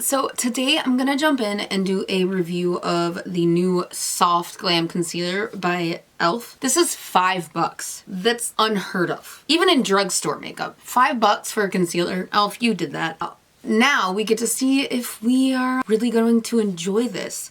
so today I'm gonna jump in and do a review of the new Soft Glam Concealer by e.l.f. This is $5. That's unheard of. Even in drugstore makeup. $5 for a concealer. e.l.f., you did that. Now we get to see if we are really going to enjoy this.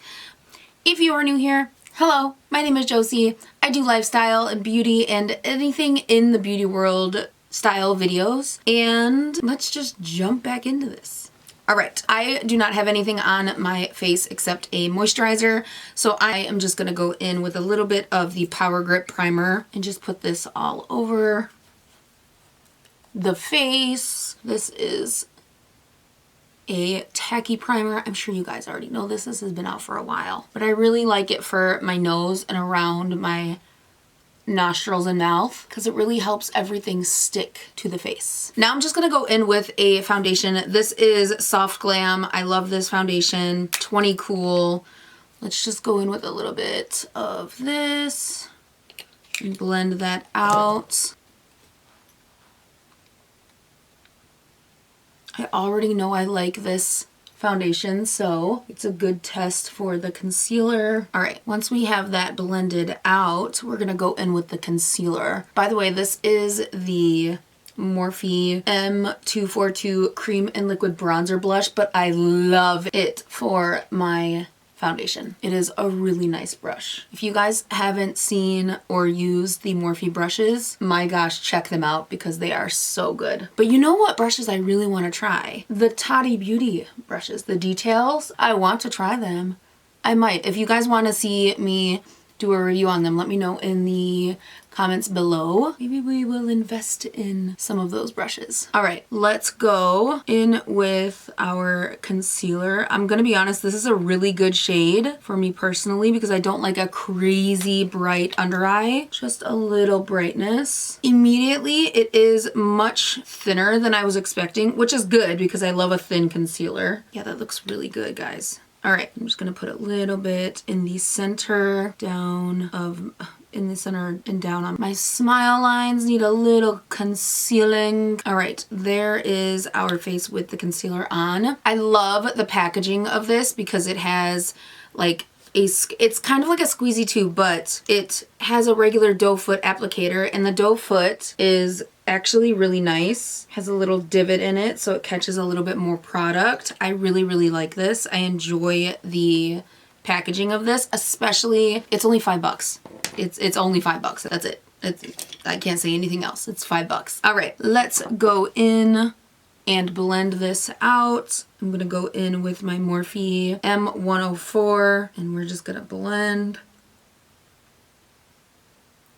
If you are new here, hello, my name is Josie. I do lifestyle and beauty and anything in the beauty world style videos. And let's just jump back into this. All right, I do not have anything on my face except a moisturizer, so I am just gonna go in with a little bit of the Power Grip Primer and just put this all over the face. This is a tacky primer. I'm sure you guys already know this. This has been out for a while, but I really like it for my nose and around my nostrils and mouth because it really helps everything stick to the face. Now I'm just gonna go in with a foundation. This is Soft Glam. I love this foundation. 20 Cool. Let's just go in with a little bit of this and blend that out. I already know I like this foundation, so it's a good test for the concealer. All right, once we have that blended out, we're gonna go in with the concealer. By the way, this is the Morphe M242 Cream and Liquid Bronzer Blush, but I love it for my foundation. It is a really nice brush. If you guys haven't seen or used the Morphe brushes, my gosh, check them out because they are so good. But you know what brushes I really want to try? The Toddy Beauty brushes, the details. I want to try them. I might. If you guys want to see me do a review on them, let me know in the comments below. Maybe we will invest in some of those brushes. All right, let's go in with our concealer. I'm gonna be honest, this is a really good shade for me personally because I don't like a crazy bright under eye, just a little brightness. Immediately, it is much thinner than I was expecting, which is good because I love a thin concealer. Yeah, that looks really good, guys. All right, I'm just gonna put a little bit in the center in the center and down on my smile lines. Need a little concealing. All right, there is our face with the concealer on. I love the packaging of this because it has like it's kind of like a squeezy tube, but it has a regular doe foot applicator, and the doe foot is actually really nice. Has a little divot in it so it catches a little bit more product. I really, really like this. I enjoy the packaging of this, especially it's only $5. It's only $5. That's it. I can't say anything else. It's $5. All right, let's go in and blend this out. I'm gonna go in with my Morphe M104 and we're just gonna blend.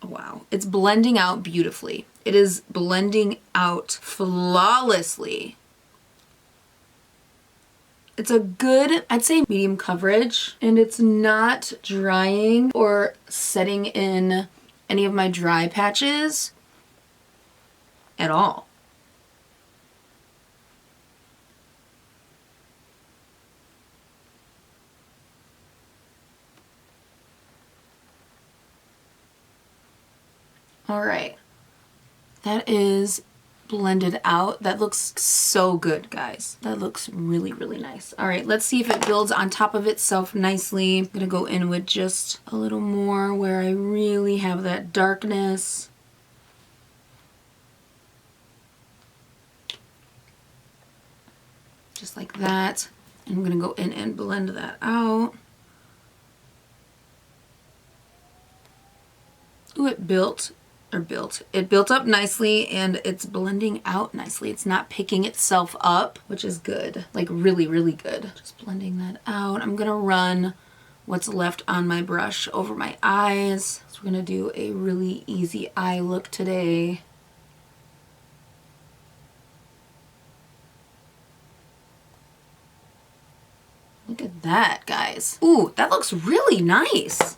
Wow, it's blending out beautifully. It is blending out flawlessly. It's a good, I'd say medium coverage, and it's not drying or setting in any of my dry patches at all. All right, that is blended out. That looks so good, guys. That looks really, really nice. All right, let's see if it builds on top of itself nicely. I'm gonna go in with just a little more where I really have that darkness. Just like that. I'm gonna go in and blend that out. Ooh, it built up nicely and it's blending out nicely. It's not picking itself up, which is good, like really, really good. Just blending that out. I'm gonna run what's left on my brush over my eyes. So we're gonna do a really easy eye look today. Look at that, guys. Ooh, that looks really nice.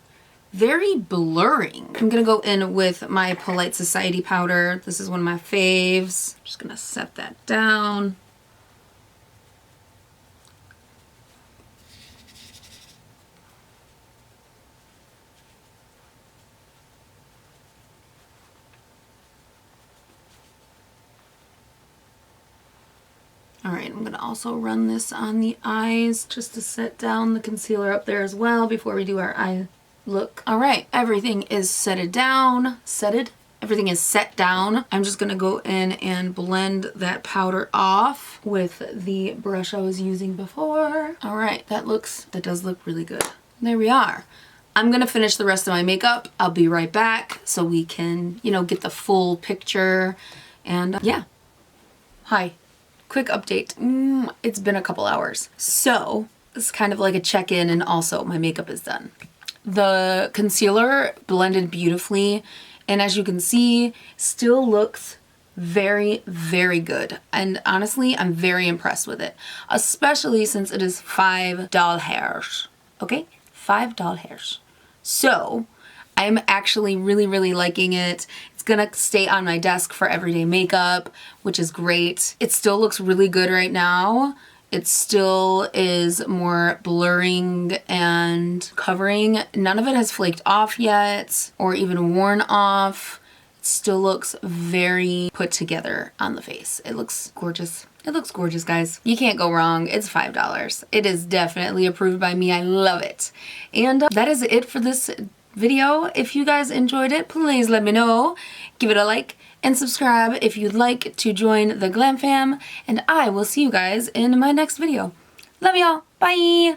Very blurring. I'm gonna go in with my Polite Society powder. This is one of my faves. I'm just gonna set that down. All right, I'm gonna also run this on the eyes just to set down the concealer up there as well before we do our eye look. All right, everything is setted down. Everything is set down. I'm just gonna go in and blend that powder off with the brush I was using before. All right, that does look really good. There we are. I'm gonna finish the rest of my makeup. I'll be right back so we can, you know, get the full picture. And yeah. Hi. Quick update. It's been a couple hours. So it's kind of like a check-in, and also my makeup is done. The concealer blended beautifully, and as you can see, still looks very, very good. And honestly, I'm very impressed with it, especially since it is $5. Okay? $5. So I'm actually really, really liking it. It's gonna stay on my desk for everyday makeup, which is great. It still looks really good right now. It still is more blurring and covering. None of it has flaked off yet or even worn off. It still looks very put together on the face. It looks gorgeous. It looks gorgeous, guys. You can't go wrong. It's $5. It is definitely approved by me. I love it. And that is it for this video. If you guys enjoyed it, please let me know. Give it a like and subscribe if you'd like to join the Glam Fam. And I will see you guys in my next video. Love y'all. Bye.